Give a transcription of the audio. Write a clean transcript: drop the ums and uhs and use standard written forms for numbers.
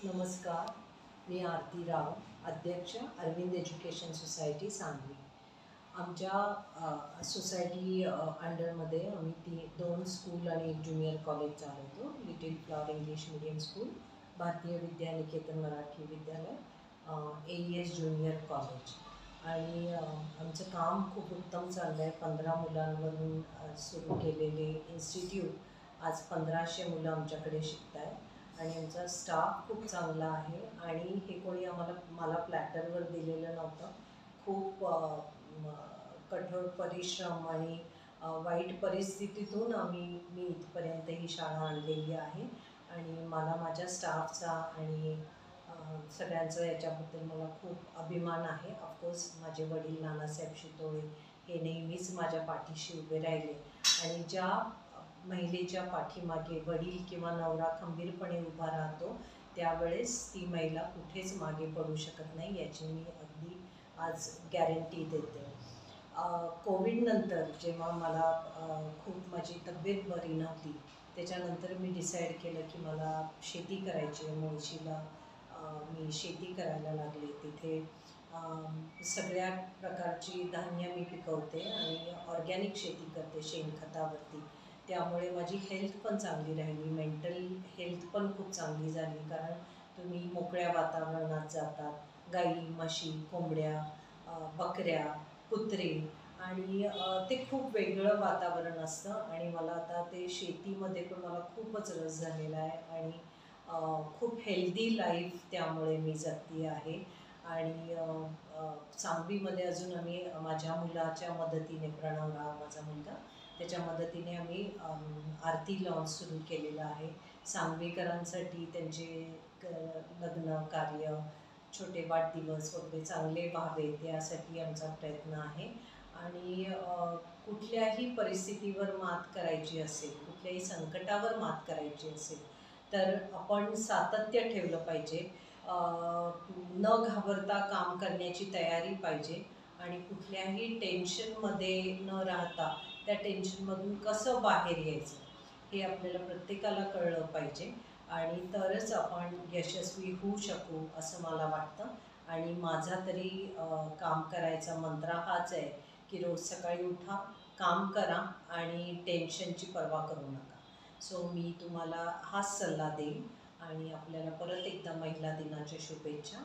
नमस्कार. मी आरती राव, अध्यक्ष Arvind education society Sangli. आमच्या सोसायटी अंडरमध्ये आम्ही दोन स्कूल आणि एक ज्युनियर कॉलेज चालवतो. Little flower English medium school, भारतीय विद्यानिकेतन मराठी विद्यालय, AES ज्युनियर कॉलेज. आणि आमचं काम खूप उत्तम चाललं आहे. 15 मुलांवरून सुरू केलेले इन्स्टिट्यूट आज 1500 मुलं आमच्याकडे शिकत आहेत. आणि आमचा स्टाफ खूप चांगला आहे. आणि हे कोणी मला प्लॅटरवर दिलेलं नव्हतं. खूप कठोर परिश्रम आणि वाईट परिस्थितीतून मी इथपर्यंत ही शाळा आणलेली आहे. आणि मला माझ्या स्टाफचा आणि सगळ्यांचं याच्याबद्दल मला खूप अभिमान आहे. ऑफकोर्स माझे वडील नानासाहेब शितोळे हे नेहमीच माझ्या पाठीशी उभे राहिले. आणि ज्या महिलेच्या पाठीमागे वडील किंवा नवरा खंबीरपणे उभा राहतो त्यावेळेस ती महिला कुठेच मागे पडू शकत नाही, याची मी अगदी आज गॅरंटी देते. कोविडनंतर जेव्हा मला खूप माझी तब्येत बरी नव्हती, त्याच्यानंतर मी डिसाईड केलं की मला शेती करायची आहे. मुळशीला मी शेती करायला लागले. तिथे सगळ्या प्रकारची धान्य मी पिकवते आणि ऑर्गॅनिक शेती करते शेणखतावरती. त्यामुळे माझी हेल्थ पण चांगली राहिली, मेंटल हेल्थ पण खूप चांगली झाली. कारण तुम्ही मोकळ्या वातावरणात जातात, गाई, म्हशी, कोंबड्या, बकऱ्या, कुत्रे, आणि ते खूप वेगळं वातावरण असतं. आणि मला आता ते शेतीमध्ये पण मला खूपच रस झालेला आहे. आणि खूप हेल्दी लाईफ त्यामुळे मी जगती आहे. आणि सांगवीमध्ये अजून आम्ही माझ्या मुलाच्या मदतीने, प्रणवराव माझा मुलगा, त्याच्या मदतीने आम्ही आरती लॉन्च सुरू केलेलं आहे. सांगवीकरांसाठी त्यांचे लग्न कार्य, छोटे वाढदिवस वगैरे चांगले व्हावे यासाठी आमचा प्रयत्न आहे. आणि कुठल्याही परिस्थितीवर मात करायची असेल, कुठल्याही संकटावर मात करायची असेल तर आपण सातत्य ठेवलं पाहिजे. न घाबरता काम करण्याची तयारी पाहिजे. आणि कुठल्याही टेन्शनमध्ये न राहता त्या टेन्शनमधून कसं बाहेर यायचं हे आपल्याला प्रत्येकाला कळलं पाहिजे. आणि तरच आपण यशस्वी होऊ शकू असं मला वाटतं. आणि माझा तरी काम करायचा मंत्र हाच आहे की रोज सकाळी उठा, काम करा आणि टेन्शनची पर्वा करू नका. सो मी तुम्हाला हाच सल्ला देईन. आणि आपल्याला परत एकदा महिला दिनाच्या शुभेच्छा.